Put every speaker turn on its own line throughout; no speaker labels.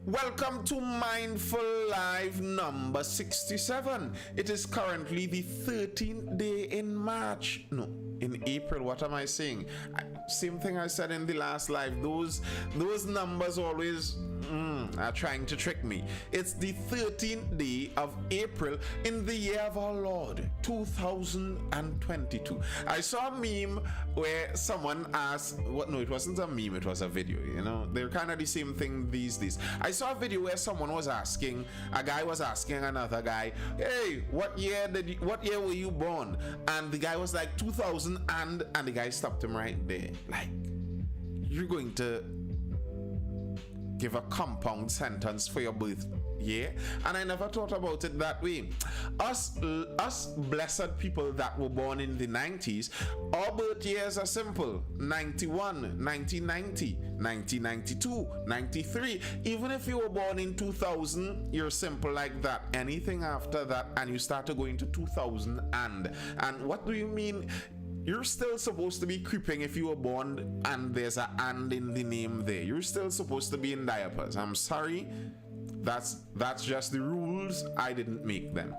Welcome to Mindful Live number 67. It is currently the 13th day in March. No, in April. What am I saying? Same thing I said in the last live. Those numbers always are trying to trick me. It's the 13th day of April in the year of our Lord, 2022. I saw a meme where someone asked, no, it wasn't a meme, it was a video. You know, they're kind of the same thing these days. I saw a video where someone was asking, a guy was asking another guy, hey, what year were you born? And the guy was like 2000 and the guy stopped him right there. Like, you're going to give a compound sentence for your birth year? And I never thought about it that way. Us blessed people that were born in the 90s, our birth years are simple: 91, 1990, 1992, 93. Even if you were born in 2000, you're simple like that. Anything after that and you start to go into 2000 and what do you mean? You're still supposed to be creeping if you were born and there's a and in the name there. You're still supposed to be in diapers. I'm sorry. That's just the rules. I didn't make them.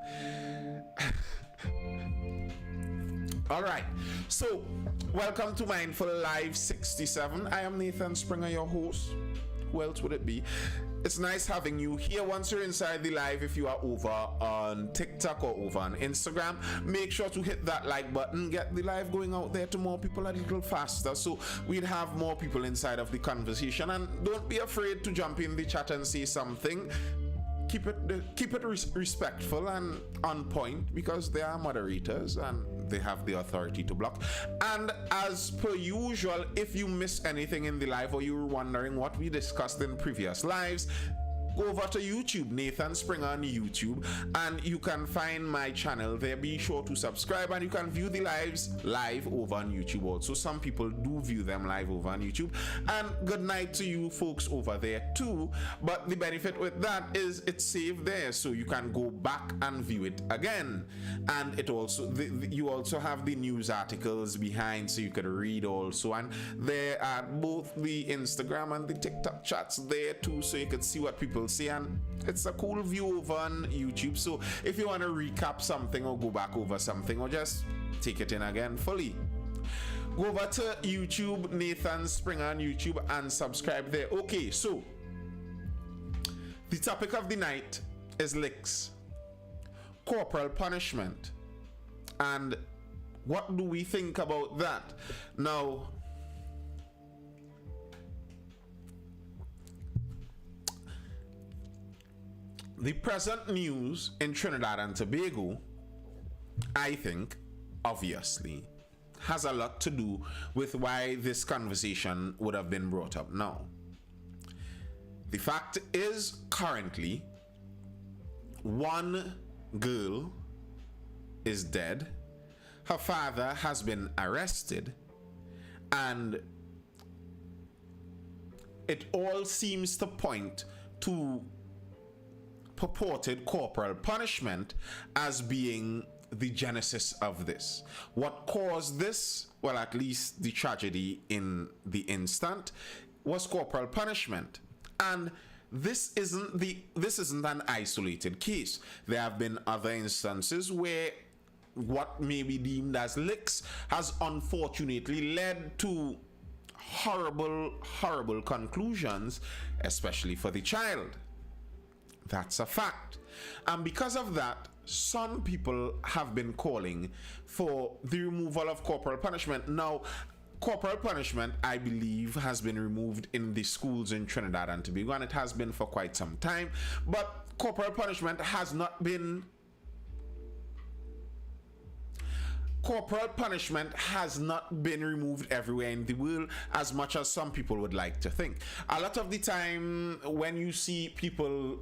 All right. So, welcome to Mindful Live 67. I am Nathan Springer, your host. Who else would it be? It's nice having you here. Once you're inside the live, if you are over on TikTok or over on Instagram, make sure to hit that like button. Get the live going out there to more people a little faster, so we'd have more people inside of the conversation. And don't be afraid to jump in the chat and say something. Keep it respectful and on point, because they are moderators and they have the authority to block. And as per usual, if you miss anything in the live or you're wondering what we discussed in previous lives, go over to YouTube, Nathan Springer on YouTube, and you can find my channel there. Be sure to subscribe, and you can view the lives live over on YouTube also. Some people do view them live over on YouTube, and good night to you folks over there too. But the benefit with that is it's saved there, so you can go back and view it again. And it also you also have the news articles behind, so you could read also. And there are both the Instagram and the TikTok chats there too, so you could see what people say, and it's a cool view over on YouTube. So if you want to recap something or go back over something or just take it in again fully, go over to YouTube, Nathan Springer on YouTube, and subscribe there. Okay, so the topic of the night is LICKS, corporal punishment, and what do we think about that? Now, the present news in Trinidad and Tobago, I think, obviously, has a lot to do with why this conversation would have been brought up now. The fact is, currently, one girl is dead, her father has been arrested, and it all seems to point to purported corporal punishment as being the genesis of this. What caused this? Well, at least the tragedy in the instant was corporal punishment. And this isn't an isolated case. There have been other instances where what may be deemed as LICKS has unfortunately led to horrible conclusions, especially for the child. That's a fact. And because of that, some people have been calling for the removal of corporal punishment. Now, corporal punishment, I believe, has been removed in the schools in Trinidad and Tobago, and it has been for quite some time. But corporal punishment has not been removed everywhere in the world as much as some people would like to think. A lot of the time when you see people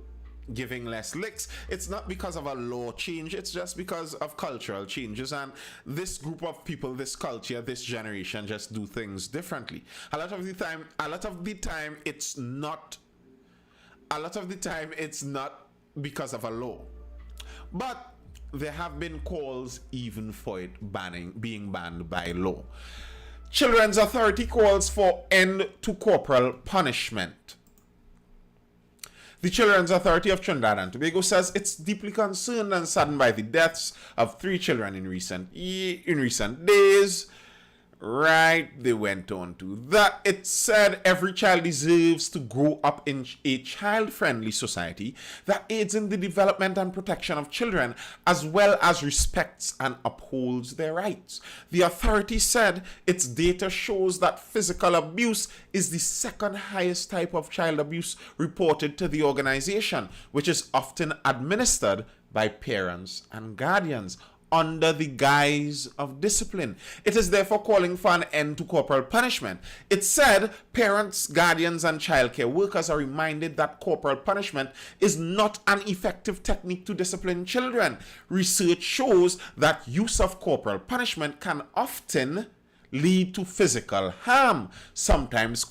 giving less LICKS, it's not because of a law change, it's just because of cultural changes, and this group of people, this culture, this generation just do things differently. A lot of the time it's not because of a law, but there have been calls even for it being banned by law. Children's Authority calls for end to corporal punishment. The Children's Authority of Trinidad and Tobago says it's deeply concerned and saddened by the deaths of 3 children in recent days. Right, they went on to that. It said every child deserves to grow up in a child-friendly society that aids in the development and protection of children, as well as respects and upholds their rights. The authority said its data shows that physical abuse is the second highest type of child abuse reported to the organization, which is often administered by parents and guardians under the guise of discipline. It is therefore calling for an end to corporal punishment. It said parents, guardians, and childcare workers are reminded that corporal punishment is not an effective technique to discipline children. Research shows that use of corporal punishment can often lead to physical harm, sometimes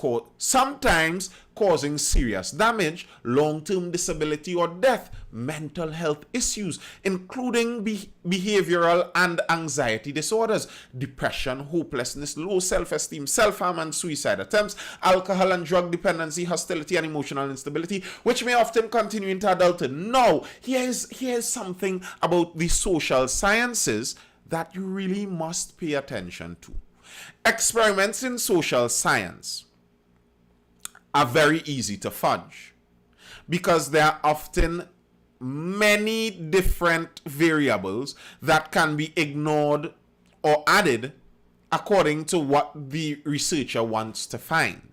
causing serious damage, long-term disability or death, mental health issues, including behavioral and anxiety disorders, depression, hopelessness, low self-esteem, self-harm and suicide attempts, alcohol and drug dependency, hostility and emotional instability, which may often continue into adulthood. Now, here's something about the social sciences that you really must pay attention to. Experiments in social science are very easy to fudge because there are often many different variables that can be ignored or added according to what the researcher wants to find.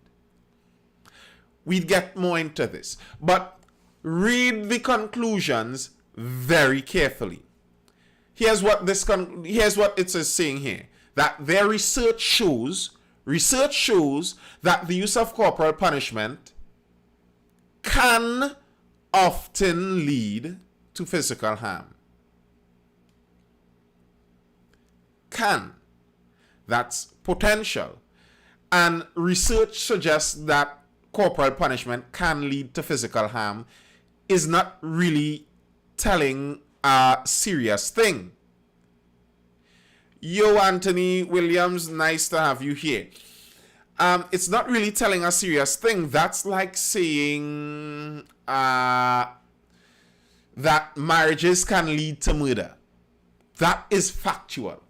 We'd get more into this, but read the conclusions very carefully. Here's what it is saying here, that their research shows that the use of corporal punishment can often lead to physical harm. Can. That's potential. And research suggests that corporal punishment can lead to physical harm is not really telling a serious thing. Yo, Anthony Williams, nice to have you here. It's not really telling a serious thing. That's like saying that marriages can lead to murder. That is factual.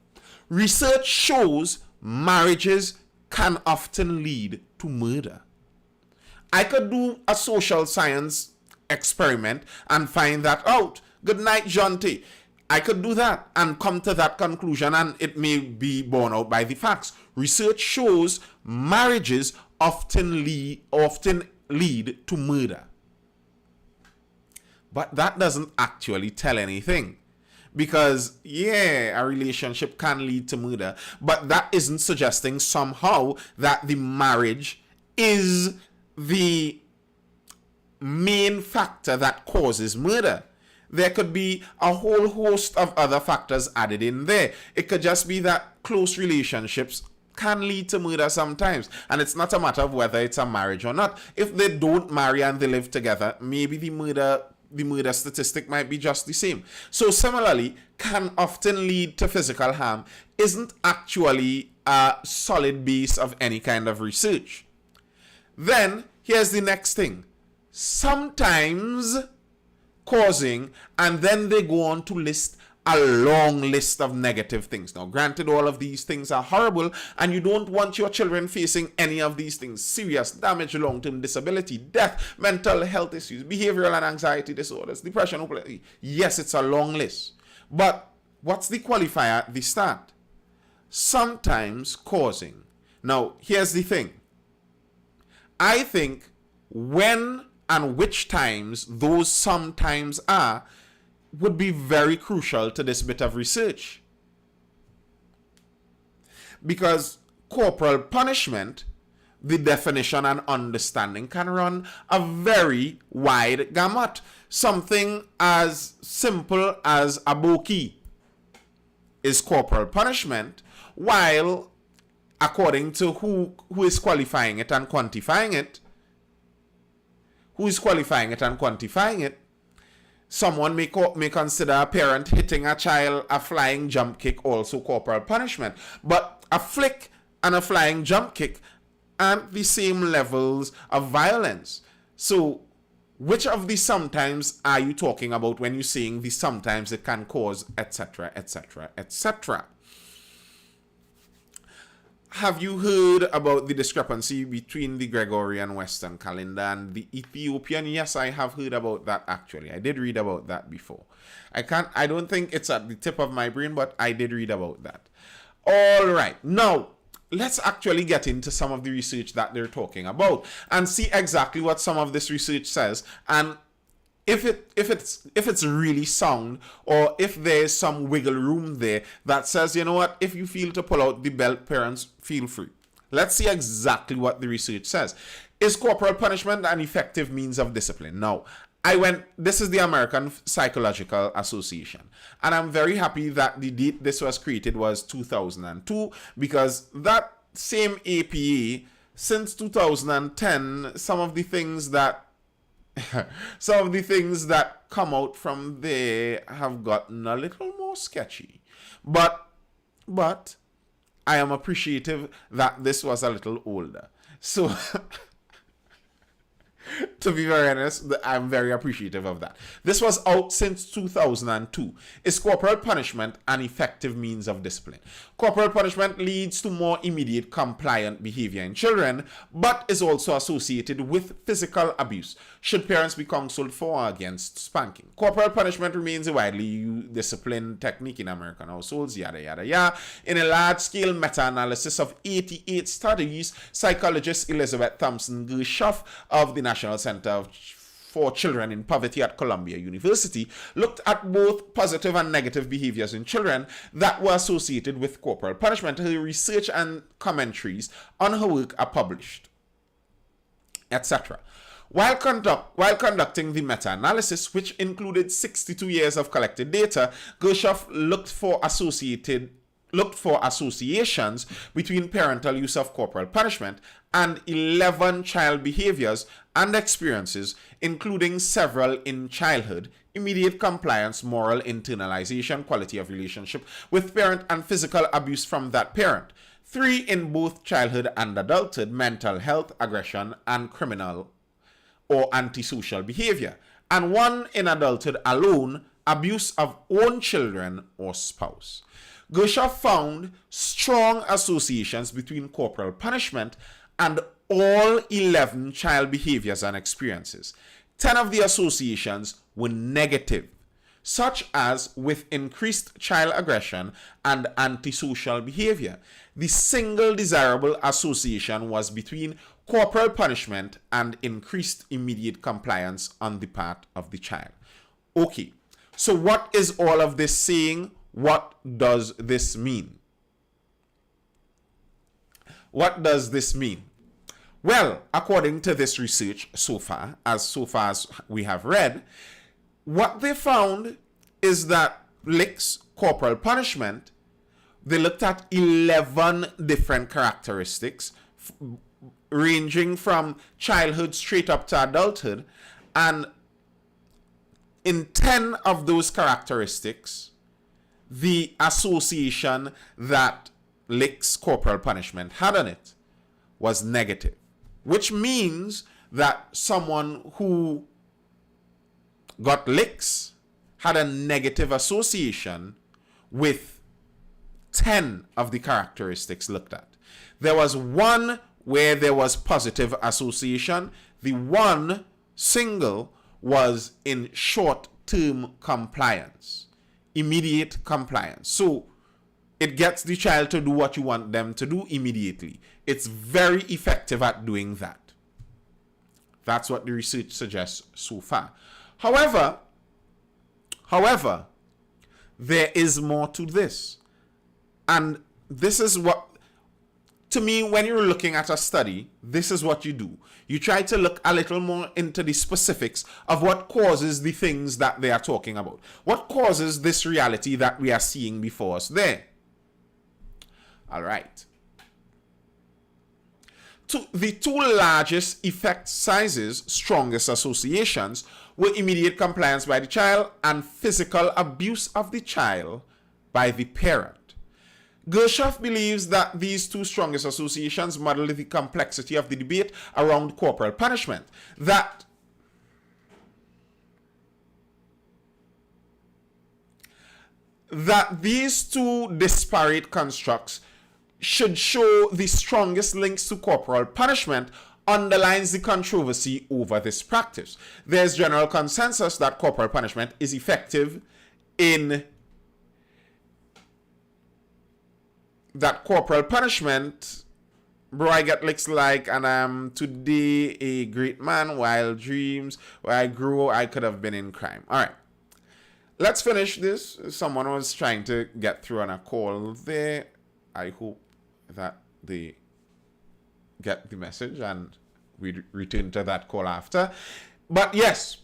Research shows marriages can often lead to murder. I could do a social science experiment and find that out. Good night, Jonty. I could do that and come to that conclusion, and it may be borne out by the facts. Research shows marriages often lead to murder. But that doesn't actually tell anything. Because, yeah, a relationship can lead to murder, but that isn't suggesting somehow that the marriage is the main factor that causes murder. There could be a whole host of other factors added in there. It could just be that close relationships can lead to murder sometimes. And it's not a matter of whether it's a marriage or not. If they don't marry and they live together, maybe the murder statistic might be just the same. So similarly, can often lead to physical harm isn't actually a solid base of any kind of research. Then, here's the next thing. Sometimes causing, and then they go on to list a long list of negative things. Now, granted, all of these things are horrible, and you don't want your children facing any of these things. Serious damage, long-term disability, death, mental health issues, behavioral and anxiety disorders, depression. Yes, it's a long list. But what's the qualifier at the start? Sometimes causing. Now, here's the thing. I think when and which times those sometimes are would be very crucial to this bit of research. Because corporal punishment, the definition and understanding can run a very wide gamut. Something as simple as a bokeh is corporal punishment, while according to who is qualifying it and quantifying it, someone may consider a parent hitting a child a flying jump kick also corporal punishment. But a flick and a flying jump kick aren't the same levels of violence. So Which of the sometimes are you talking about when you're saying the sometimes it can cause, etc., etc., etc.? Have you heard about the discrepancy between the Gregorian Western calendar and the Ethiopian? Yes, I have heard about that actually. I did read about that before. I don't think it's at the tip of my brain, but I did read about that. All right. Now, let's actually get into some of the research that they're talking about and see exactly what some of this research says, and if it's really sound, or if there's some wiggle room there that says, you know what, if you feel to pull out the belt, parents, feel free. Let's see exactly what the research says. Is corporal punishment an effective means of discipline? Now, this is the American Psychological Association, and I'm very happy that the date this was created was 2002, because that same APA, since 2010, some of the things that come out from there have gotten a little more sketchy. But I am appreciative that this was a little older. So to be very honest, I'm very appreciative of that. This was out since 2002. Is corporal punishment an effective means of discipline? Corporal punishment leads to more immediate compliant behavior in children, but is also associated with physical abuse. Should parents be counseled for or against spanking? Corporal punishment remains a widely used discipline technique in American households, yada, yada, yada. In a large-scale meta-analysis of 88 studies, psychologist Elizabeth Thompson Gershoff of the National Center for Children in Poverty at Columbia University looked at both positive and negative behaviors in children that were associated with corporal punishment. Her research and commentaries on her work are published, etc. While conducting the meta-analysis, which included 62 years of collected data, Gershoff looked for associations between parental use of corporal punishment and 11 child behaviors and experiences, including several in childhood: immediate compliance, moral internalization, quality of relationship with parent, and physical abuse from that parent. 3 in both childhood and adulthood: mental health, aggression, and criminal or antisocial behavior. And 1 in adulthood alone: abuse of own children or spouse. Gershoff found strong associations between corporal punishment and all 11 child behaviors and experiences. 10 of the associations were negative, such as with increased child aggression and antisocial behavior. The single desirable association was between corporal punishment and increased immediate compliance on the part of the child. Okay, so what is all of this saying? What does this mean? What does this mean? Well, according to this research so far as we have read, what they found is that LICKS, corporal punishment, they looked at 11 different characteristics ranging from childhood straight up to adulthood, and in 10 of those characteristics, the association that LICKS, corporal punishment, had on it was negative, which means that someone who got LICKS had a negative association with 10 of the characteristics looked at. There was 1 where there was positive association. The 1 single was in short-term compliance, immediate compliance. So it gets the child to do what you want them to do immediately. It's very effective at doing that. That's what the research suggests so far. However, there is more to this. And this is what, to me, when you're looking at a study, this is what you do. You try to look a little more into the specifics of what causes the things that they are talking about. What causes this reality that we are seeing before us there? All right. The 2 largest effect sizes, strongest associations, were immediate compliance by the child and physical abuse of the child by the parent. Gershoff believes that these 2 strongest associations model the complexity of the debate around corporal punishment. That that these two disparate constructs should show the strongest links to corporal punishment underlines the controversy over this practice. There's general consensus that corporal punishment is effective in that corporal punishment. Bro, I get licks like, and I'm today a great man, wild dreams. Where I grew, I could have been in crime. All right. Let's finish this. Someone was trying to get through on a call there. I hope that they get the message and we return to that call after. But yes,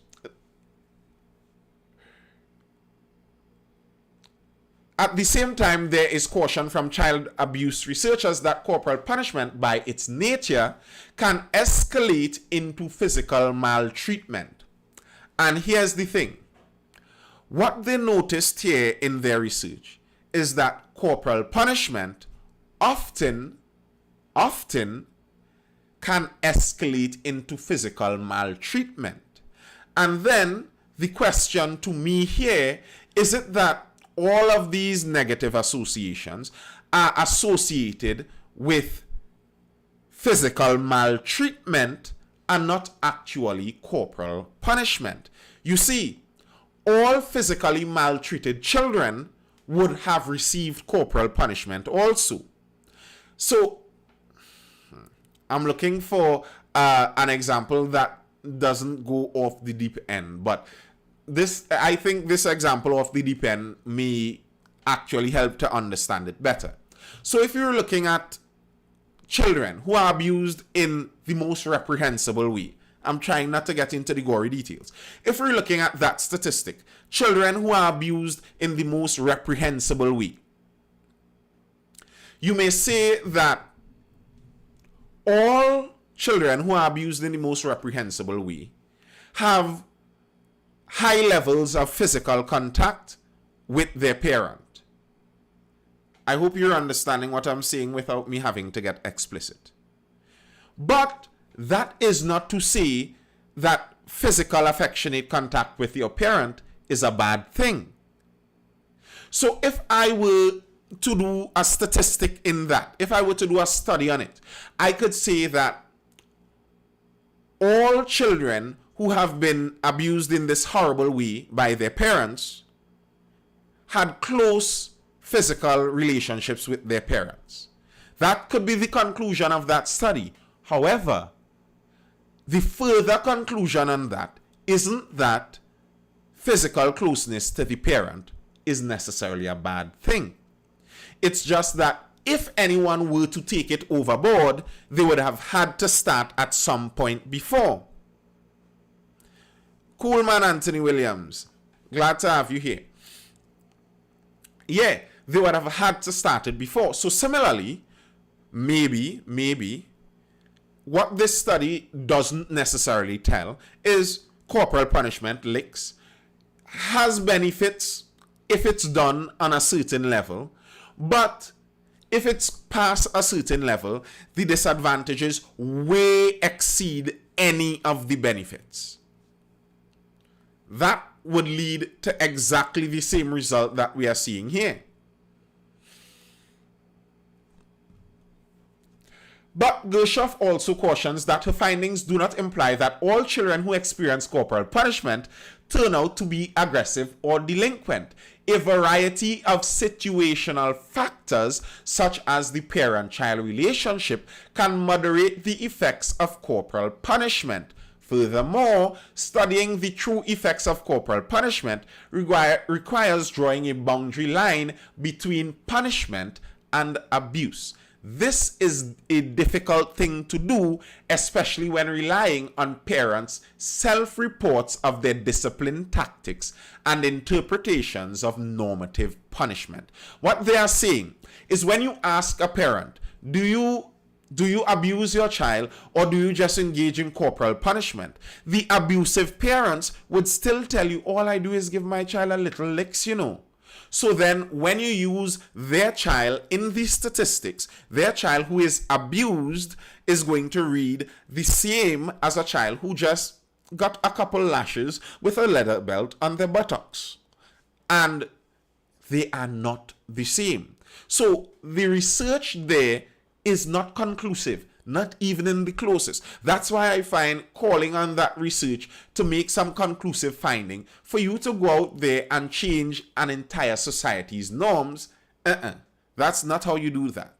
at the same time, there is caution from child abuse researchers that corporal punishment, by its nature, can escalate into physical maltreatment. And here's the thing. What they noticed here in their research is that corporal punishment often can escalate into physical maltreatment. And then the question to me here, is it that all of these negative associations are associated with physical maltreatment and not actually corporal punishment? You see, all physically maltreated children would have received corporal punishment also. So, I'm looking for an example that doesn't go off the deep end, but I think this example of the deep end may actually help to understand it better. So if you're looking at children who are abused in the most reprehensible way, I'm trying not to get into the gory details. If we're looking at that statistic, children who are abused in the most reprehensible way, you may say that all children who are abused in the most reprehensible way have high levels of physical contact with their parent. I hope you're understanding what I'm saying without me having to get explicit. But that is not to say that physical affectionate contact with your parent is a bad thing. So if I were to do a statistic in that, if I were to do a study on it, I could say that all children who have been abused in this horrible way by their parents had close physical relationships with their parents. That could be the conclusion of that study. However, the further conclusion on that isn't that physical closeness to the parent is necessarily a bad thing. It's just that if anyone were to take it overboard, they would have had to start at some point before. Cool man, Anthony Williams. Glad to have you here. Yeah, they would have had to start it before. So similarly, maybe, what this study doesn't necessarily tell is corporal punishment, LICKS, has benefits if it's done on a certain level, but if it's past a certain level, the disadvantages way exceed any of the benefits. That would lead to exactly the same result that we are seeing here. But Gershoff also cautions that her findings do not imply that all children who experience corporal punishment turn out to be aggressive or delinquent. A variety of situational factors, such as the parent-child relationship, can moderate the effects of corporal punishment. Furthermore, studying the true effects of corporal punishment requires drawing a boundary line between punishment and abuse. This is a difficult thing to do, especially when relying on parents' self-reports of their discipline tactics and interpretations of normative punishment. What they are saying is, when you ask a parent, do you abuse your child or do you just engage in corporal punishment? The abusive parents would still tell you, all I do is give my child a little licks, you know. So then when you use their child in these statistics, their child who is abused is going to read the same as a child who just got a couple lashes with a leather belt on their buttocks. And They are not the same. So the research there is not conclusive, not even in the closest. That's why I find calling on that research to make some conclusive finding for you to go out there and change an entire society's norms. That's not how you do that.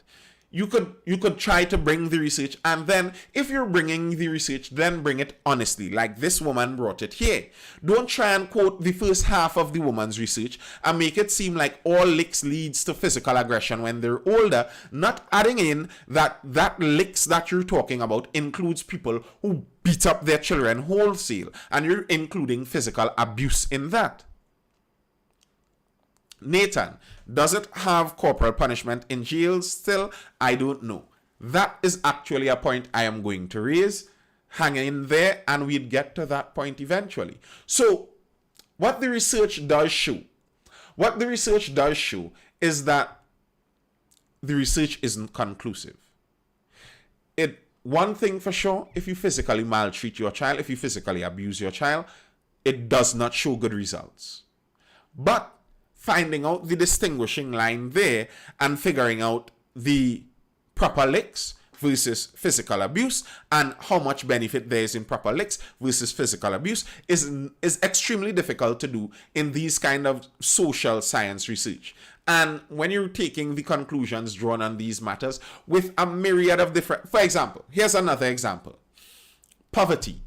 You could try to bring the research, and then if you're bringing the research, then bring it honestly, like this woman brought it here. Don't try and quote the first half of the woman's research and make it seem like all licks leads to physical aggression when they're older, not adding in that licks that you're talking about includes people who beat up their children wholesale, and you're including physical abuse in that. Nathan, does it have corporal punishment in jails still? I don't know. That is actually a point I am going to raise. Hang in there and we'll get to that point eventually. So, what the research does show is that the research isn't conclusive. One thing for sure, if you physically maltreat your child, if you physically abuse your child, it does not show good results. But finding out the distinguishing line there and figuring out the proper licks versus physical abuse and how much benefit there is in proper licks versus physical abuse is extremely difficult to do in these kind of social science research. And when you're taking the conclusions drawn on these matters with a myriad of different, for example, here's another example. Poverty.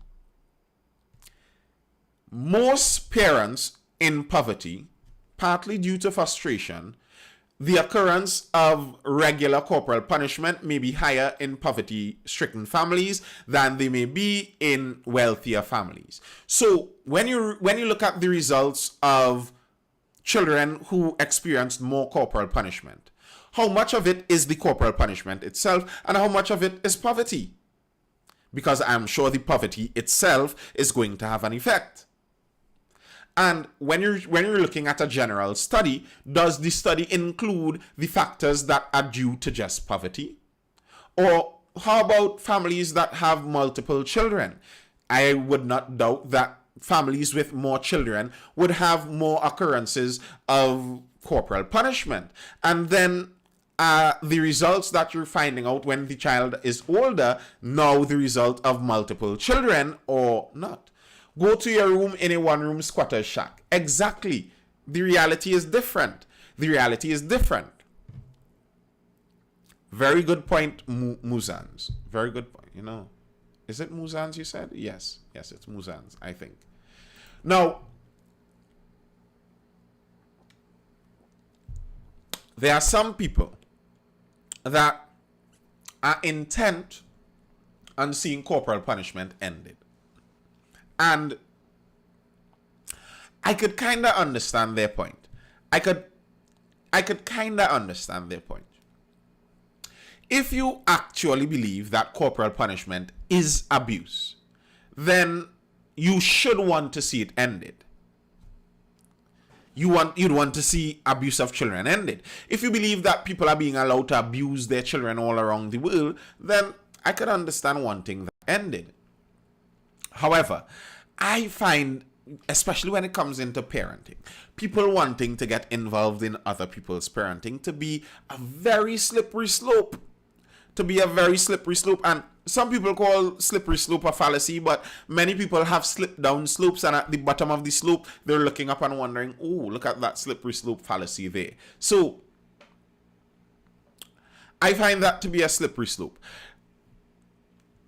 Most parents in poverty, partly due to frustration, the occurrence of regular corporal punishment may be higher in poverty-stricken families than they may be in wealthier families. So when you look at the results of children who experienced more corporal punishment, how much of it is the corporal punishment itself and how much of it is poverty? Because I'm sure the poverty itself is going to have an effect. And when you're looking at a general study, does the study include the factors that are due to just poverty? Or how about families that have multiple children? I would not doubt that families with more children would have more occurrences of corporal punishment. And then the results that you're finding out when the child is older, now the result of multiple children or not. Go to your room in a one-room squatter's shack. Exactly. The reality is different. The reality is different. Very good point, Muzans. Very good point. You know, is it Muzans you said? Yes. Yes, it's Muzans, I think. Now, there are some people that are intent on seeing corporal punishment ended. And I could kind of understand their point. I could kind of understand their point. If you actually believe that corporal punishment is abuse, then you should want to see it ended. You'd want to see abuse of children ended. If you believe that people are being allowed to abuse their children all around the world, then I could understand wanting that ended. However, I find, especially when it comes into parenting, people wanting to get involved in other people's parenting to be a very slippery slope. And some people call slippery slope a fallacy, but many people have slipped down slopes, and at the bottom of the slope, they're looking up and wondering, oh, look at that slippery slope fallacy there. So I find that to be a slippery slope.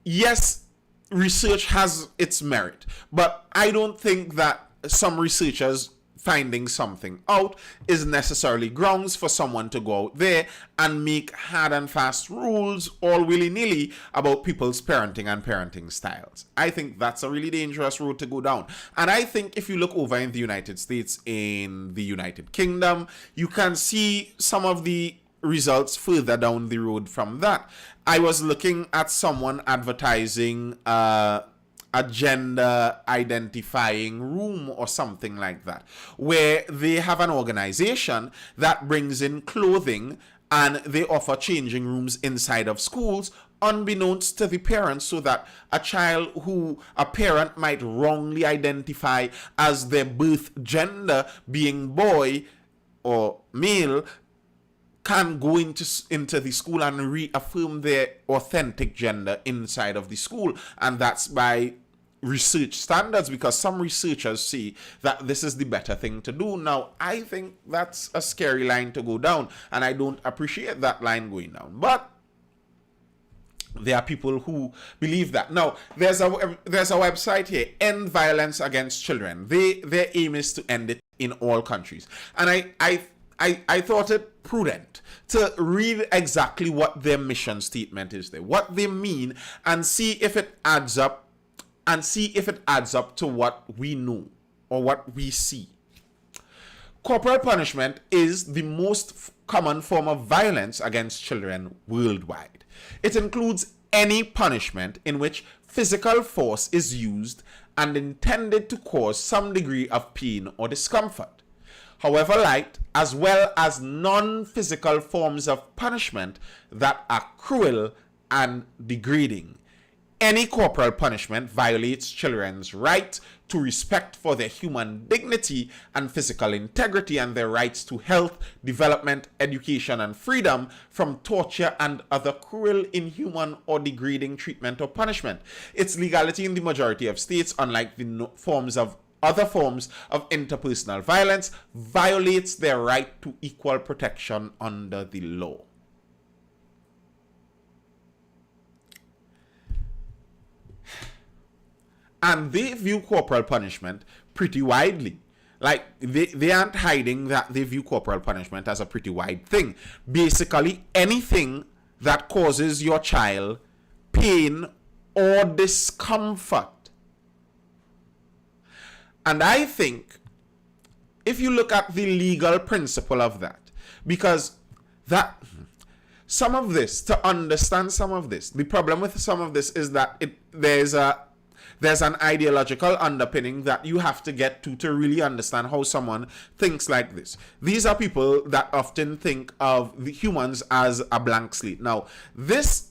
Yes, research has its merit, but I don't think that some researchers finding something out is necessarily grounds for someone to go out there and make hard and fast rules all willy-nilly about people's parenting and parenting styles. I think that's a really dangerous road to go down. And I think if you look over in the United States, in the United Kingdom, you can see some of the results further down the road from that. I was looking at someone advertising a gender identifying room or something like that, where they have an organization that brings in clothing and they offer changing rooms inside of schools unbeknownst to the parents, so that a child who a parent might wrongly identify as their birth gender being boy or male can go into the school and reaffirm their authentic gender inside of the school. And that's by research standards, because some researchers see that this is the better thing to do. Now, I think that's a scary line to go down, and I don't appreciate that line going down. But there are people who believe that. Now, there's a website here, End Violence Against Children. Their aim is to end it in all countries. And I thought it prudent to read exactly what their mission statement is there, what they mean, and see if it adds up, to what we know or what we see. Corporal punishment is the most common form of violence against children worldwide. It includes any punishment in which physical force is used and intended to cause some degree of pain or discomfort, however light, as well as non-physical forms of punishment that are cruel and degrading. Any corporal punishment violates children's right to respect for their human dignity and physical integrity, and their rights to health, development, education, and freedom from torture and other cruel, inhuman, or degrading treatment or punishment. Its legality in the majority of states, unlike the other forms of interpersonal violence, violates their right to equal protection under the law. And they view corporal punishment pretty widely. Like, they aren't hiding that they view corporal punishment as a pretty wide thing. Basically, anything that causes your child pain or discomfort. And I think if you look at the legal principle of that, because that some of this, to understand some of this, the problem with some of this is that there's an ideological underpinning that you have to get to really understand how someone thinks like this. These are people that often think of the humans as a blank slate. Now, this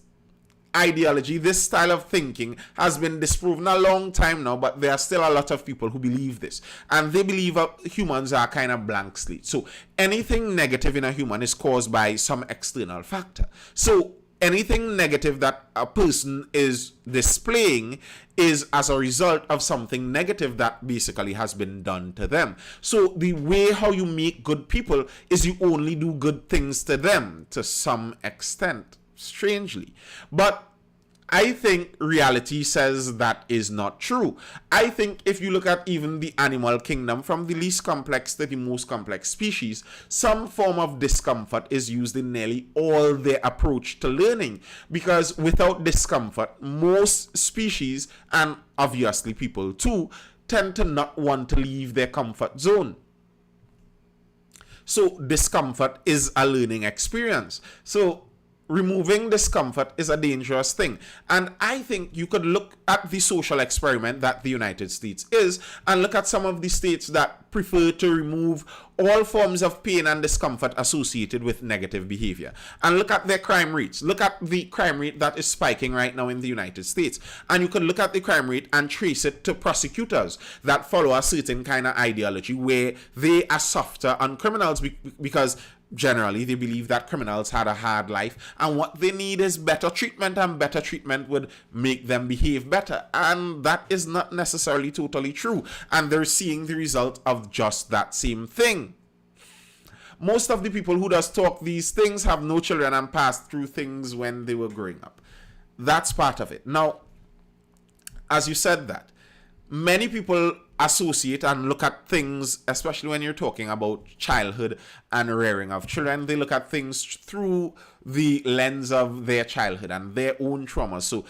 ideology, this style of thinking has been disproven a long time now, but there are still a lot of people who believe this. And they believe humans are kind of blank slate. So anything negative in a human is caused by some external factor. So anything negative that a person is displaying is as a result of something negative that basically has been done to them. So the way how you make good people is you only do good things to them to some extent, strangely. But I think reality says that is not true. I think if you look at even the animal kingdom, from the least complex to the most complex species, some form of discomfort is used in nearly all their approach to learning. Because without discomfort, most species, and obviously people too, tend to not want to leave their comfort zone. So discomfort is a learning experience. So removing discomfort is a dangerous thing. And I think you could look at the social experiment that the United States is, and look at some of the states that prefer to remove all forms of pain and discomfort associated with negative behavior. And look at their crime rates. Look at the crime rate that is spiking right now in the United States. And you can look at the crime rate and trace it to prosecutors that follow a certain kind of ideology where they are softer on criminals because generally they believe that criminals had a hard life and what they need is better treatment, and better treatment would make them behave better. And that is not necessarily totally true, and they're seeing the result of just that same thing. Most of the people who does talk these things have no children and passed through things when they were growing up. That's part of it. Now, as you said that, many people associate and look at things, especially when you're talking about childhood and rearing of children, they look at things through the lens of their childhood and their own trauma. So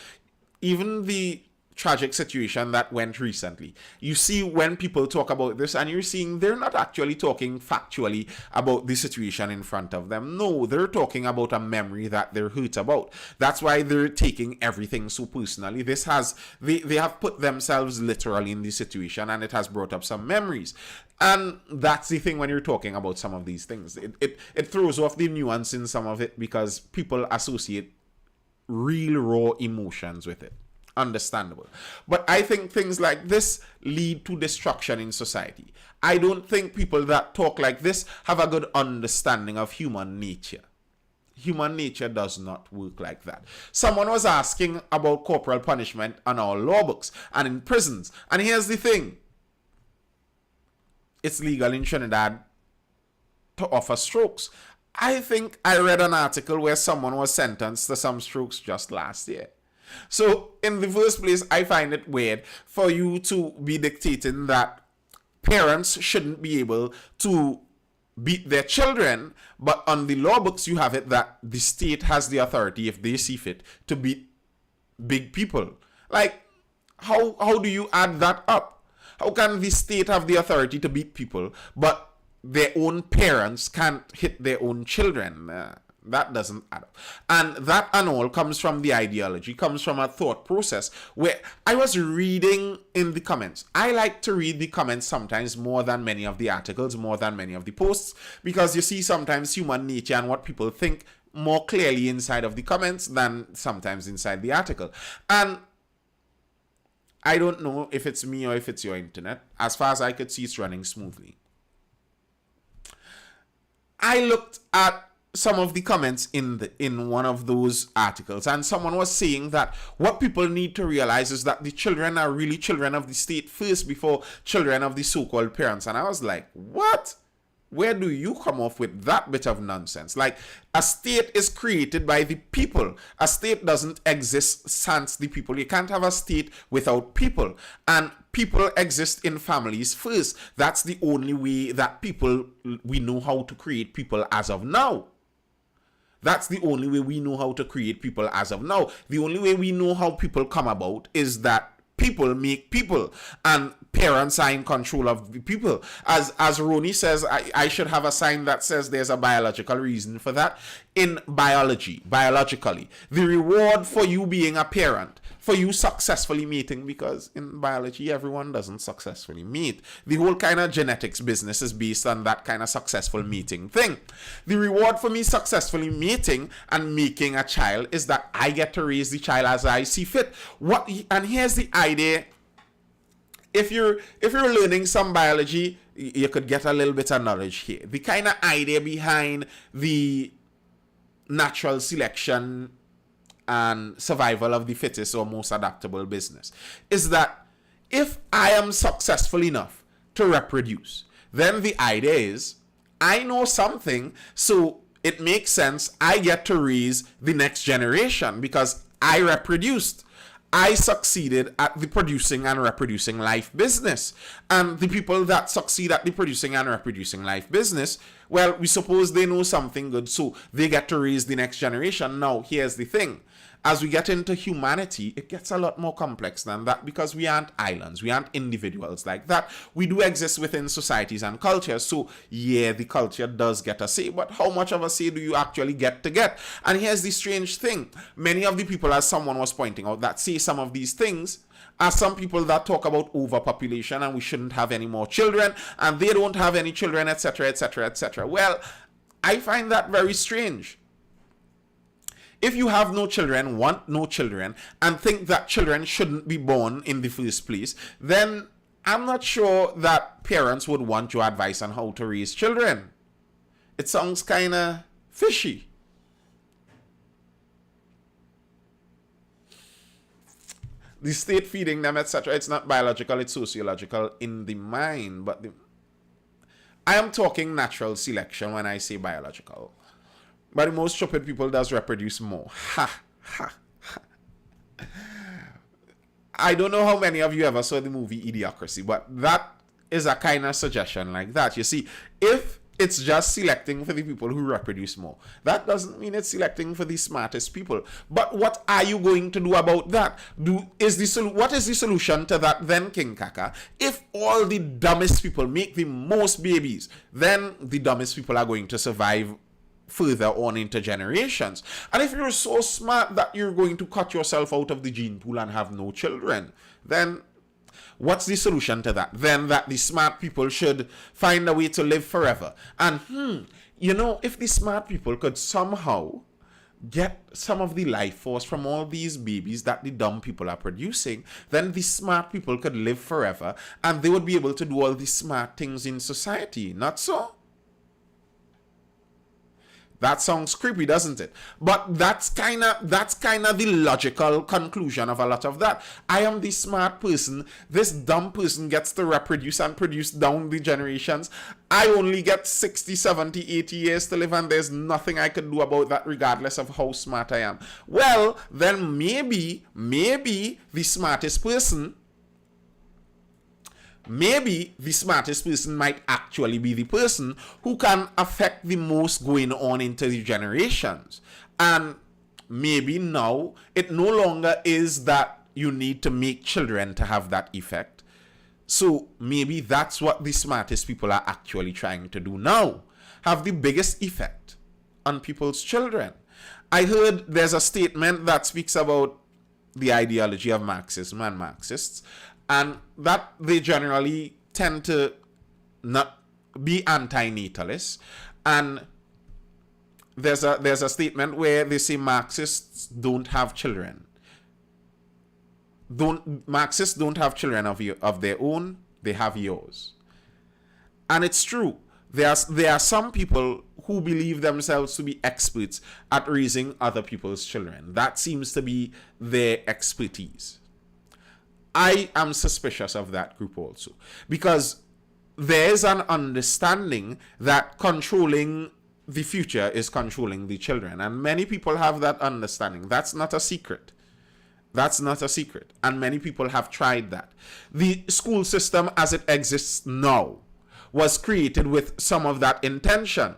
even the tragic situation that went recently, you see when people talk about this, and you're seeing they're not actually talking factually about the situation in front of them. No, they're talking about a memory that they're hurt about. That's why they're taking everything so personally. They have put themselves literally in the situation, and it has brought up some memories. And that's the thing when you're talking about some of these things. It throws off the nuance in some of it because people associate real raw emotions with it. understandable. But I think things like this lead to destruction in society. I don't think people that talk like this have a good understanding of human nature. Human nature does not work like that. Someone was asking about corporal punishment on our law books and in prisons. And here's the thing. It's legal in Trinidad to offer strokes. I think I read an article where someone was sentenced to some strokes just last year. So in the first place, I find it weird for you to be dictating that parents shouldn't be able to beat their children, but on the law books you have it that the state has the authority, if they see fit, to beat big people. Like, how do you add that up? How can the state have the authority to beat people, but their own parents can't hit their own children? That doesn't add up. And that and all comes from the ideology, comes from a thought process where I was reading in the comments. I like to read the comments sometimes more than many of the articles, more than many of the posts, because you see sometimes human nature and what people think more clearly inside of the comments than sometimes inside the article. And I don't know if it's me or if it's your internet. As far as I could see, it's running smoothly. I looked at some of the comments in one of those articles, and someone was saying that what people need to realize is that the children are really children of the state first before children of the so-called parents. And I was like, what? Where do you come off with that bit of nonsense? Like, a state is created by the people. A state doesn't exist sans the people. You can't have a state without people. And people exist in families first. That's the only way that we know how to create people as of now. That's the only way we know how to create people as of now. The only way we know how people come about is that people make people, and parents are in control of the people. As Roni says, I should have a sign that says there's a biological reason for that. In biologically, the reward for you being a parent, for you successfully mating, because in biology everyone doesn't successfully mate. The whole kind of genetics business is based on that kind of successful mating thing. The reward for me successfully mating and making a child is that I get to raise the child as I see fit. And here's the idea. If you're learning some biology, you could get a little bit of knowledge here. The kind of idea behind the natural selection and survival of the fittest or most adaptable business is that if I am successful enough to reproduce, then the idea is I know something, so it makes sense I get to raise the next generation because I reproduced. I succeeded at the producing and reproducing life business. And the people that succeed at the producing and reproducing life business, well, we suppose they know something good, so they get to raise the next generation. Now, here's the thing. As we get into humanity, it gets a lot more complex than that because we aren't islands. We aren't individuals like that. We do exist within societies and cultures. So, yeah, the culture does get a say, but how much of a say do you actually get to get? And here's the strange thing. Many of the people, as someone was pointing out, that say some of these things are some people that talk about overpopulation and we shouldn't have any more children and they don't have any children, etc., etc., etc. Well, I find that very strange. If you have no children, want no children, and think that children shouldn't be born in the first place, then I'm not sure that parents would want your advice on how to raise children. It sounds kind of fishy. The state feeding them, etc., it's not biological, it's sociological in the mind. But I am talking natural selection when I say biological. But the most stupid people does reproduce more. Ha, ha, ha. I don't know how many of you ever saw the movie Idiocracy, but that is a kind of suggestion like that. You see, if it's just selecting for the people who reproduce more, that doesn't mean it's selecting for the smartest people. But what are you going to do about that? What is the solution to that then, King Kaka? If all the dumbest people make the most babies, then the dumbest people are going to survive further on into generations. And if you're so smart that you're going to cut yourself out of the gene pool and have no children, then what's the solution to that? Then that the smart people should find a way to live forever. And if the smart people could somehow get some of the life force from all these babies that the dumb people are producing, then the smart people could live forever and they would be able to do all the smart things in society. Not so? That sounds creepy, doesn't it? But that's kind of the logical conclusion of a lot of that. I am the smart person. This dumb person gets to reproduce and produce down the generations. I only get 60, 70, 80 years to live, and there's nothing I can do about that regardless of how smart I am. Well, then maybe the smartest person might actually be the person who can affect the most going on into the generations. And maybe now it no longer is that you need to make children to have that effect. So maybe that's what the smartest people are actually trying to do now. Have the biggest effect on people's children. I heard there's a statement that speaks about the ideology of Marxism and Marxists, and that they generally tend to not be anti-natalists. And there's a statement where they say Marxists don't have children. Marxists don't have children of their own, they have yours. And it's true. There are some people who believe themselves to be experts at raising other people's children. That seems to be their expertise. I am suspicious of that group also, because there's an understanding that controlling the future is controlling the children, and many people have that understanding. That's not a secret. And many people have tried that. The school system as it exists now was created with some of that intention.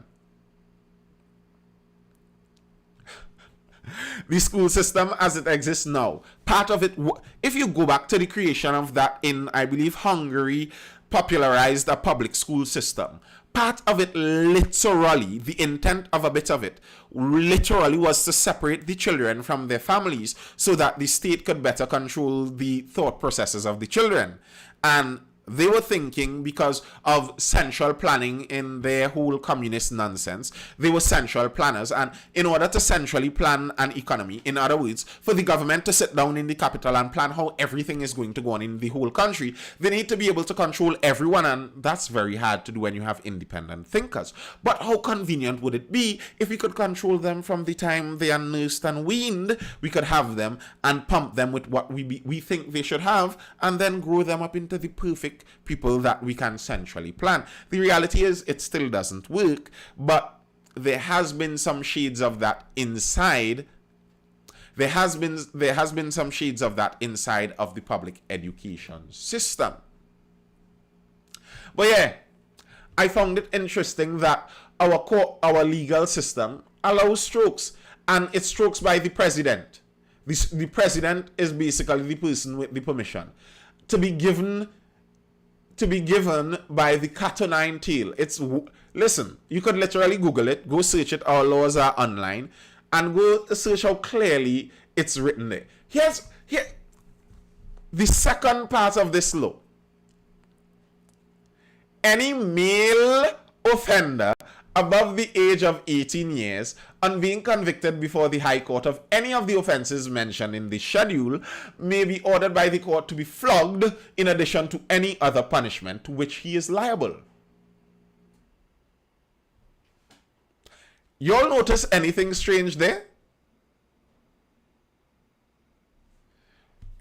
The school system as it exists now, part of it, if you go back to the creation of that in, I believe, Hungary popularized a public school system. Part of it, literally, the intent of a bit of it, literally was to separate the children from their families so that the state could better control the thought processes of the children. And they were thinking, because of central planning in their whole communist nonsense, they were central planners, and in order to centrally plan an economy, in other words, for the government to sit down in the capital and plan how everything is going to go on in the whole country, they need to be able to control everyone, and that's very hard to do when you have independent thinkers. But how convenient would it be if we could control them from the time they are nursed and weaned? We could have them and pump them with what we think they should have, and then grow them up into the perfect people that we can centrally plan. The reality is it still doesn't work, but there has been some shades of that inside. There has been some shades of that inside of the public education system. But yeah, I found it interesting that our legal system allows strokes, and it's strokes by the president. The president is basically the person with the permission to be given by the cat o' nine tail. Listen, you could literally Google it, go search it. Our laws are online, and go search how clearly it's written there. Here's the second part of this law. Any male offender above the age of 18 years on being convicted before the High Court of any of the offenses mentioned in the schedule may be ordered by the court to be flogged in addition to any other punishment to which he is liable. Y'all notice anything strange there?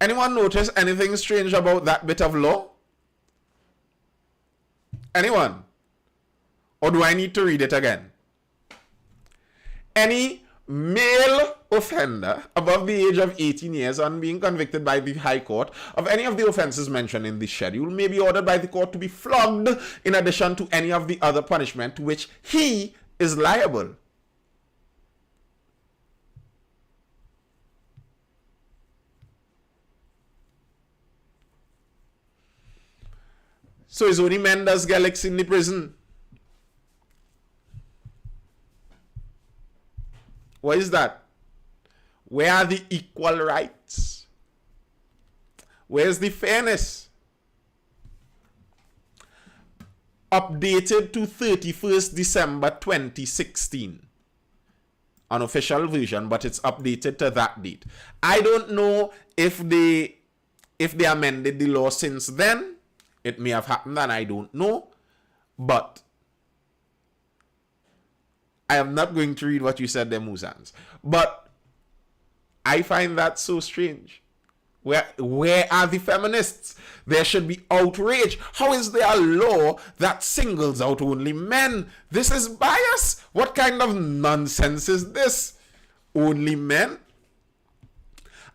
Anyone notice anything strange about that bit of law? Anyone? Or do I need to read it again? Any male offender above the age of 18 years on being convicted by the High Court of any of the offenses mentioned in this schedule may be ordered by the court to be flogged in addition to any of the other punishment to which he is liable. So it's only men that get licks in the prison. What is that? Where are the equal rights? Where's the fairness? Updated to 31st December 2016. unofficial version, but it's updated to that date. I don't know if they amended the law since then. It may have happened and I don't know. But I am not going to read what you said there, Muzans. But I find that so strange. Where are the feminists? There should be outrage. How is there a law that singles out only men? This is bias. What kind of nonsense is this? Only men?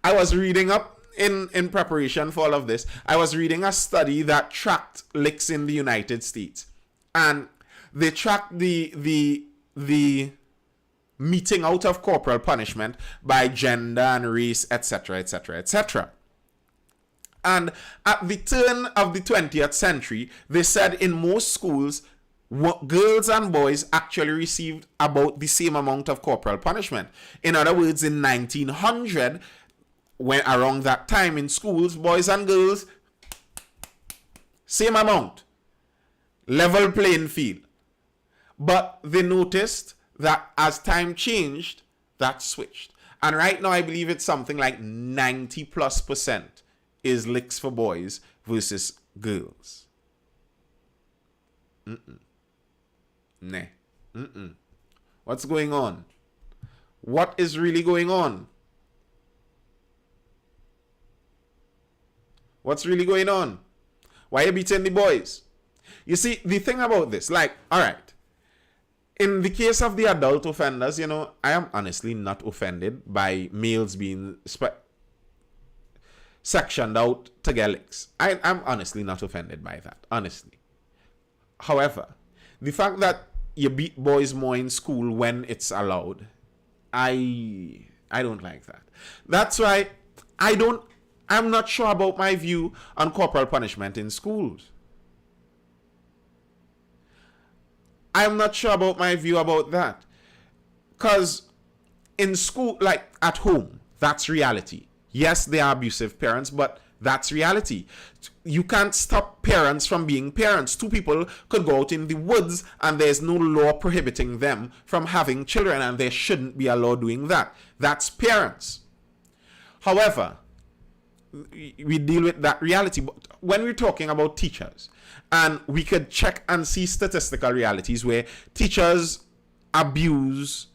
I was reading up in preparation for all of this. I was reading a study that tracked LICKS in the United States. And they tracked the meting out of corporal punishment by gender and race, etc., etc., etc. And at the turn of the 20th century, they said in most schools, girls and boys actually received about the same amount of corporal punishment. In other words, in 1900, when around that time in schools, boys and girls, same amount, level playing field. But they noticed that as time changed, that switched. And right now, I believe it's something like 90+% is LICKS for boys versus girls. Nah. What's going on? What is really going on? What's really going on? Why are you beating the boys? You see, the thing about this, like, all right, in the case of the adult offenders, you know, I am honestly not offended by males being sectioned out to get LICKS. I'm honestly not offended by that, honestly. However, the fact that you beat boys more in school when it's allowed, I don't like that. That's why I'm not sure about my view on corporal punishment in schools. I'm not sure about my view about that. Because in school, like at home, that's reality. Yes, they are abusive parents, but that's reality. You can't stop parents from being parents. Two people could go out in the woods and there's no law prohibiting them from having children, and there shouldn't be a law doing that. That's parents. However, we deal with that reality. But when we're talking about teachers, and we could check and see statistical realities where teachers abuse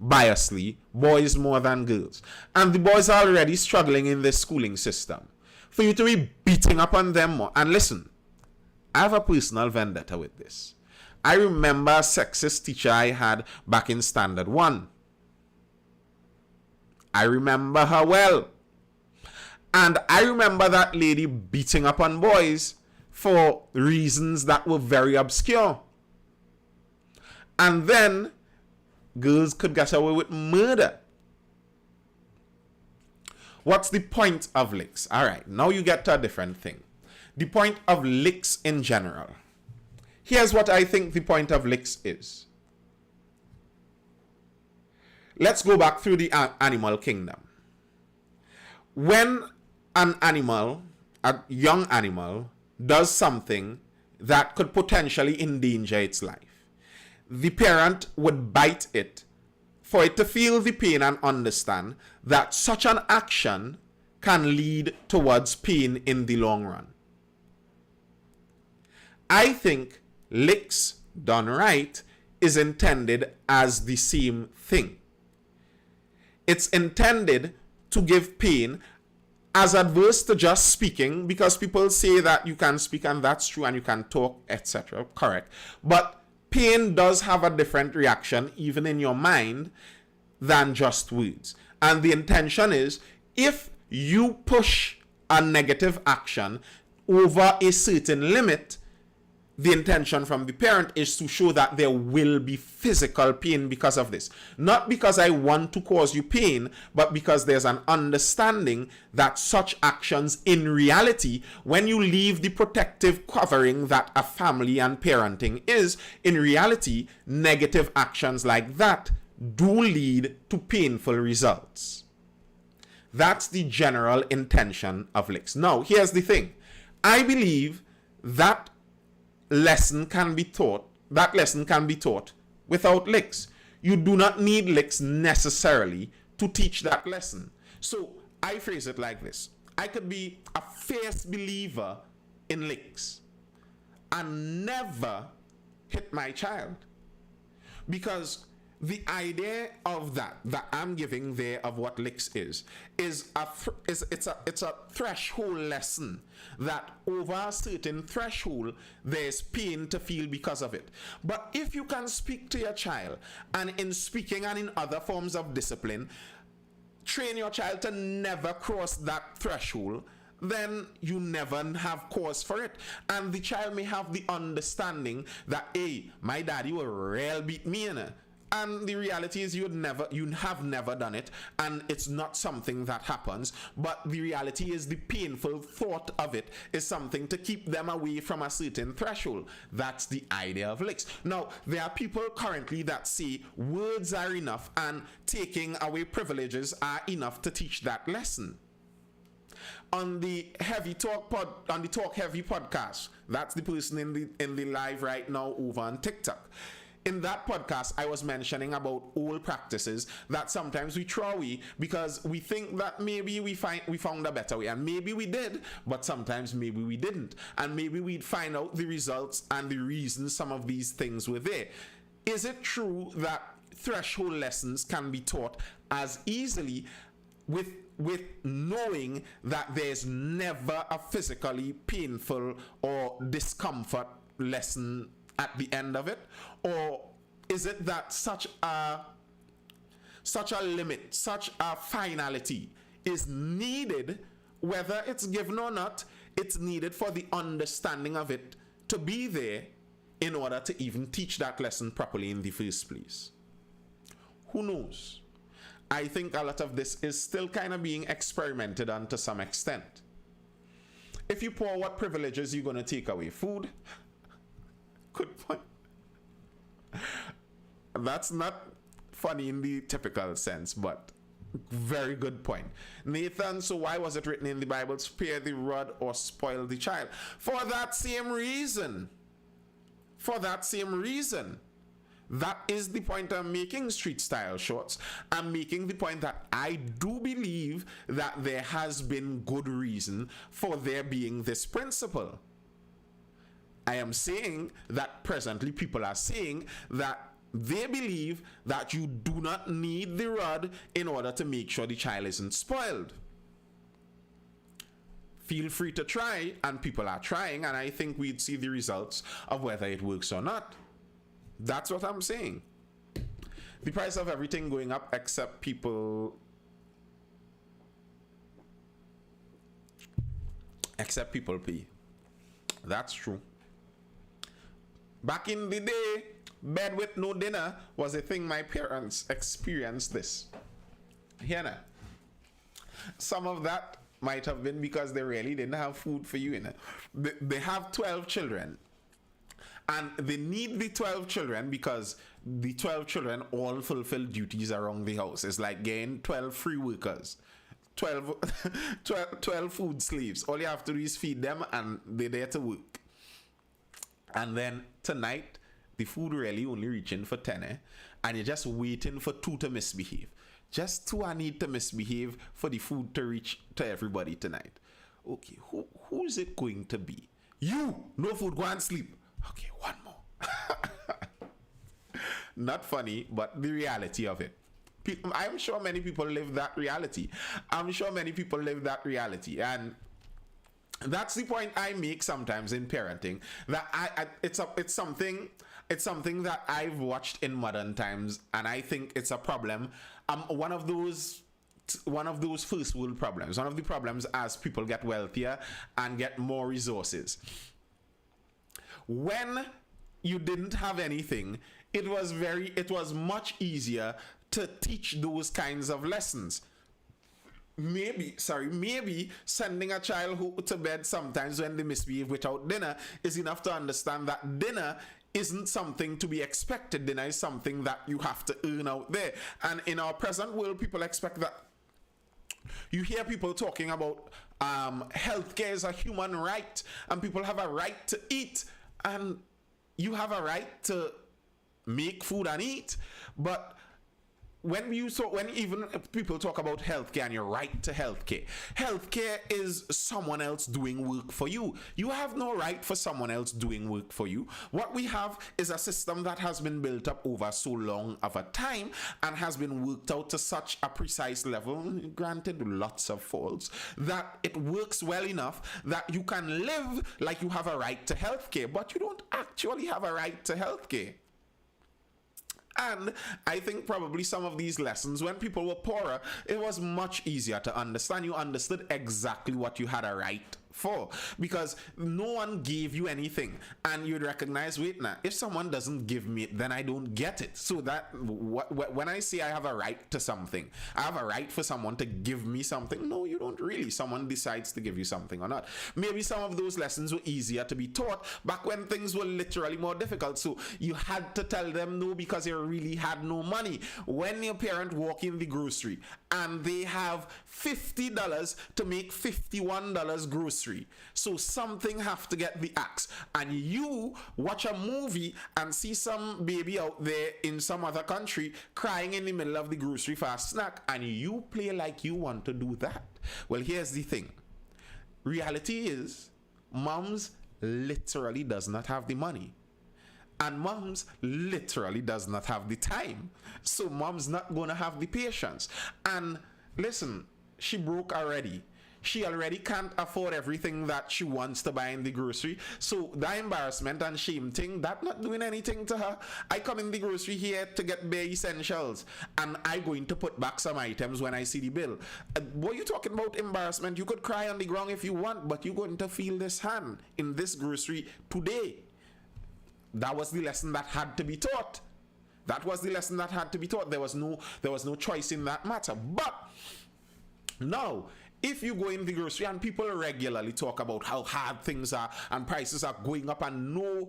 biasly boys more than girls, and the boys are already struggling in this schooling system, for you to be beating up on them more. And listen, I have a personal vendetta with this. I remember a sexist teacher I had back in Standard 1. I remember her well. And I remember that lady beating up on boys for reasons that were very obscure. And then girls could get away with murder. What's the point of LICKS? All right, now you get to a different thing. The point of LICKS in general. Here's what I think the point of LICKS is. Let's go back through the animal kingdom. When an animal, a young animal, does something that could potentially endanger its life, the parent would bite it for it to feel the pain and understand that such an action can lead towards pain in the long run. I think LICKS done right is intended as the same thing. It's intended to give pain as adverse to just speaking, because people say that you can speak and that's true and you can talk, etc. Correct. But pain does have a different reaction, even in your mind, than just words. And the intention is, if you push a negative action over a certain limit, the intention from the parent is to show that there will be physical pain because of this. Not because I want to cause you pain, but because there's an understanding that such actions in reality, when you leave the protective covering that a family and parenting is, in reality, negative actions like that do lead to painful results. That's the general intention of LICKS. Now, here's the thing. I believe that lesson can be taught without LICKS. you do not need licks necessarily to teach that lesson. So I phrase it like this. I could be a fierce believer in licks and never hit my child, because the idea of that I'm giving there of what licks is it's a threshold lesson, that over a certain threshold there's pain to feel because of it. But if you can speak to your child, and in speaking and in other forms of discipline, train your child to never cross that threshold, then you never have cause for it. And the child may have the understanding that, hey, my daddy will real beat me, and the reality is you have never done it, and it's not something that happens. But the reality is the painful thought of it is something to keep them away from a certain threshold. That's the idea of licks. Now, there are people currently that say words are enough and taking away privileges are enough to teach that lesson. On the Talk Heavy podcast, that's the person in the live right now over on TikTok. In that podcast, I was mentioning about old practices that sometimes we throw away because we think that maybe we found a better way, and maybe we did, but sometimes maybe we didn't, and maybe we'd find out the results and the reasons some of these things were there. Is it true that threshold lessons can be taught as easily with knowing that there's never a physically painful or discomfort lesson at the end of it? Or is it that such a limit, such a finality is needed, whether it's given or not? It's needed for the understanding of it to be there in order to even teach that lesson properly in the first place. Who knows? I think a lot of this is still kind of being experimented on to some extent. If you pour, what privileges you're going to take away? Food? Good point. That's not funny in the typical sense, but very good point. Nathan, so why was it written in the Bible, spare the rod or spoil the child? For that same reason. For that same reason. That is the point I'm making, Street Style Shorts. I'm making the point that I do believe that there has been good reason for there being this principle. I am saying that presently people are saying that they believe that you do not need the rod in order to make sure the child isn't spoiled. Feel free to try, and people are trying, and I think we'd see the results of whether it works or not. That's what I'm saying. The price of everything going up except people pay. That's true. Back in the day, bed with no dinner was a thing. My parents experienced this. Here now. Some of that might have been because they really didn't have food for you. They have 12 children. And they need the 12 children because the 12 children all fulfill duties around the house. It's like getting 12 free workers. 12 food slaves. All you have to do is feed them and they're there to work. And then tonight, the food really only reaching for 10, and you're just waiting for 2 to misbehave. Just 2 I need to misbehave for the food to reach to everybody tonight. Okay, who is it going to be? You! No food, go and sleep. Okay, one more. Not funny, but the reality of it. I'm sure many people live that reality. And that's the point I make sometimes in parenting. That it's something that I've watched in modern times, and I think it's a problem. One of those first world problems. One of the problems as people get wealthier and get more resources. When you didn't have anything, it was much easier to teach those kinds of lessons. Maybe sending a child to bed sometimes when they misbehave without dinner is enough to understand that dinner isn't something to be expected. Dinner is something that you have to earn out there. And in our present world, people expect that. You hear people talking about healthcare is a human right, and people have a right to eat, and you have a right to make food and eat. But when even people talk about healthcare and your right to healthcare is someone else doing work for you. You have no right for someone else doing work for you. What we have is a system that has been built up over so long of a time and has been worked out to such a precise level, granted lots of faults, that it works well enough that you can live like you have a right to healthcare, but you don't actually have a right to healthcare. And I think probably some of these lessons, when people were poorer, it was much easier to understand. You understood exactly what you had a right for, because no one gave you anything, and you'd recognize, wait, now if someone doesn't give me it, then I don't get it. So that when I say I have a right to something, I have a right for someone to give me something. No, you don't really. Someone decides to give you something or not. Maybe some of those lessons were easier to be taught back when things were literally more difficult, so you had to tell them no because you really had no money. When your parent walk in the grocery and they have $50 to make $51 grocery, so something have to get the axe, and you watch a movie and see some baby out there in some other country crying in the middle of the grocery for a snack, and you play like you want to do that. Well, here's the thing. Reality is, moms literally does not have the money, and moms literally does not have the time. So mom's not gonna have the patience. And listen, she broke already. She already can't afford everything that she wants to buy in the grocery. So that embarrassment and shame thing, that not doing anything to her. I come in the grocery here to get bare essentials, and I going to put back some items when I see the bill. What you talking about embarrassment? You could cry on the ground if you want, but you're going to feel this hand in this grocery today. That was the lesson that had to be taught. That was the lesson that had to be taught. There was no choice in that matter. But now, if you go in the grocery and people regularly talk about how hard things are and prices are going up, and no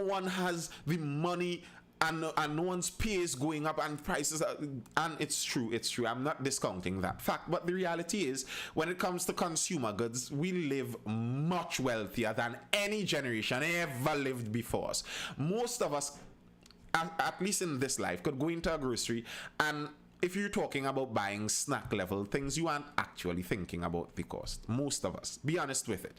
one has the money, and no one's pay is going up, and prices are, and it's true. I'm not discounting that fact, but the reality is, when it comes to consumer goods, we live much wealthier than any generation ever lived before us. Most of us, at least in this life, could go into a grocery, and if you're talking about buying snack level things, you aren't actually thinking about the cost. Most of us, be honest with it.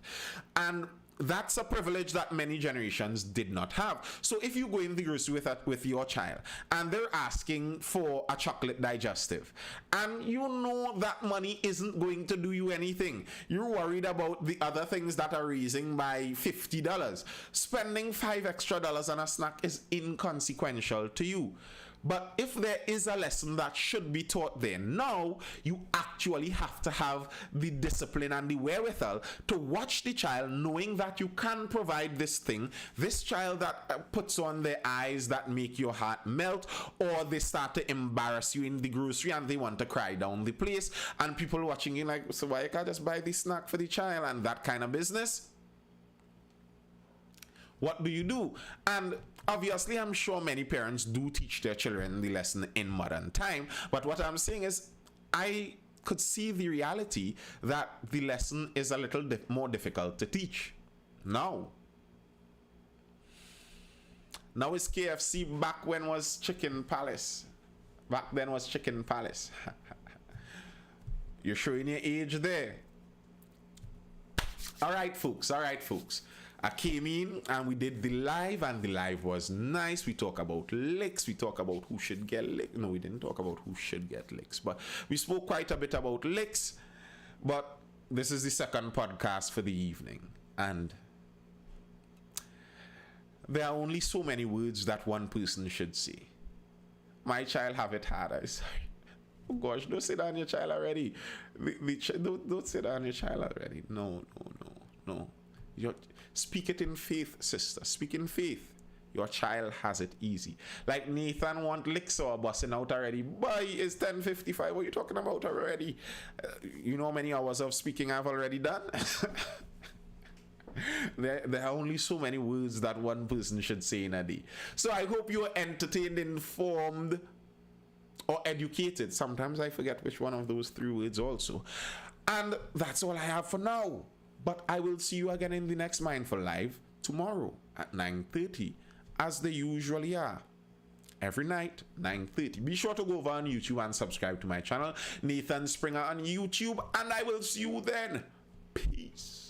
And that's a privilege that many generations did not have. So if you go in the grocery with your child and they're asking for a chocolate digestive, and you know that money isn't going to do you anything, you're worried about the other things that are raising by $50. Spending $5 extra on a snack is inconsequential to you. But if there is a lesson that should be taught there now, you actually have to have the discipline and the wherewithal to watch the child, knowing that you can provide this thing. This child that puts on their eyes that make your heart melt, or they start to embarrass you in the grocery and they want to cry down the place, and people watching you like, so why can't I just buy this snack for the child, and that kind of business. What do you do? And obviously, I'm sure many parents do teach their children the lesson in modern time. But what I'm saying is, I could see the reality that the lesson is a little more difficult to teach now. Now it's KFC. Back when was Chicken Palace. Back then was Chicken Palace. You're showing your age there. All right, folks. I came in and we did the live, and the live was nice. We talk about licks. We talk about who should get licks. No, we didn't talk about who should get licks, but we spoke quite a bit about licks. But this is the second podcast for the evening, and there are only so many words that one person should say. My child have it hard. I'm sorry. Oh gosh, don't sit down your child already. Don't sit down your child already. No. Speak it in faith, sister. Speak in faith. Your child has it easy. Like Nathan want licks or busting out already. Boy, it's 10:55. What are you talking about already? You know how many hours of speaking I've already done? There are only so many words that one person should say in a day. So I hope you're entertained, informed, or educated. Sometimes I forget which one of those three words also. And that's all I have for now. But I will see you again in the next Mindful Live tomorrow at 9:30. as they usually are. Every night, 9:30. Be sure to go over on YouTube and subscribe to my channel, Nathan Springer on YouTube, and I will see you then. Peace.